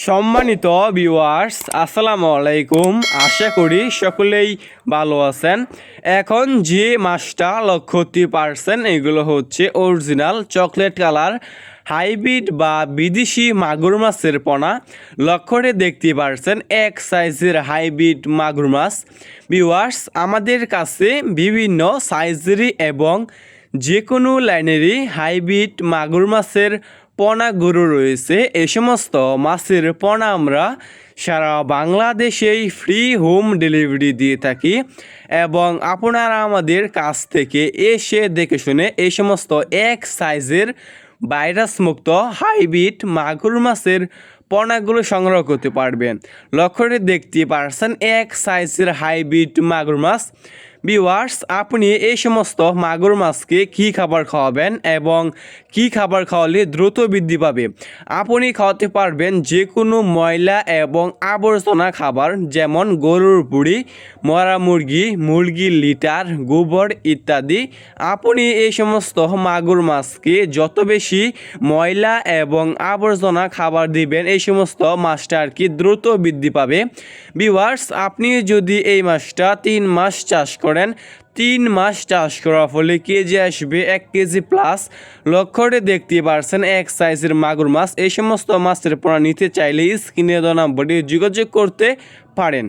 সম্মানিত ভিউয়ার্স, আসসালামু আলাইকুম। আশা করি সকলেই ভালো আছেন। এখন যে মাছটা লক্ষ্য করতে পারছেন এগুলো হচ্ছে অরিজিনাল চকলেট কালার হাইব্রিড বা বিদেশি মাগুর মাছের পোনা। লক্ষ্যে দেখতে পারছেন এক সাইজের হাইব্রিড মাগুর মাছ। ভিউয়ার্স, আমাদের কাছে বিভিন্ন সাইজেরই এবং যে কোনো লাইনেরই হাইব্রিড মাগুর মাছের পোনা গরু রয়েছে। এই সমস্ত মাছের পোনা আমরা সারা বাংলাদেশেই ফ্রি হোম ডেলিভারি দিয়ে থাকি এবং আপনারা আমাদের কাছ থেকে এসে দেখে শুনে এই সমস্ত এক সাইজের ভাইরাস মুক্ত হাইব্রিড মাগুর মাছের পোনাগুলো সংগ্রহ করতে পারবেন। লক্ষ্যটি দেখতে পারছেন এক সাইজের হাইব্রিড মাগুর মাছ। ভিউয়ার্স, আপনি এই সমস্ত মাগুর মাছকে কী খাবার খাওয়াবেন এবং কি খাবার খাওয়ালে দ্রুত বৃদ্ধি পাবে? আপনি খাওয়াতে পারবেন যে কোনো ময়লা এবং আবর্জনা খাবার, যেমন গরুর বুড়ি, মরা মুরগি, মুরগির লিটার, গোবর ইত্যাদি। আপনি এই সমস্ত মাগুর মাছকে যত বেশি ময়লা এবং আবর্জনা খাবার দিবেন এই সমস্ত মাছটা আর কি দ্রুত বৃদ্ধি পাবে। ভিউয়ার্স, আপনি যদি এই মাছটা 3 মাস চাষ করেন, 3 মাস চাষ করার ফলে কেজি আসবে 1 কেজি প্লাস। লক্ষ্যটি দেখতে পারছেন এক সাইজের মাগুর মাছ। এই সমস্ত মাছের পোনা নিতে চাইলে স্ক্রিনে দেওয়া নাম্বারে যোগাযোগ করতে পারেন।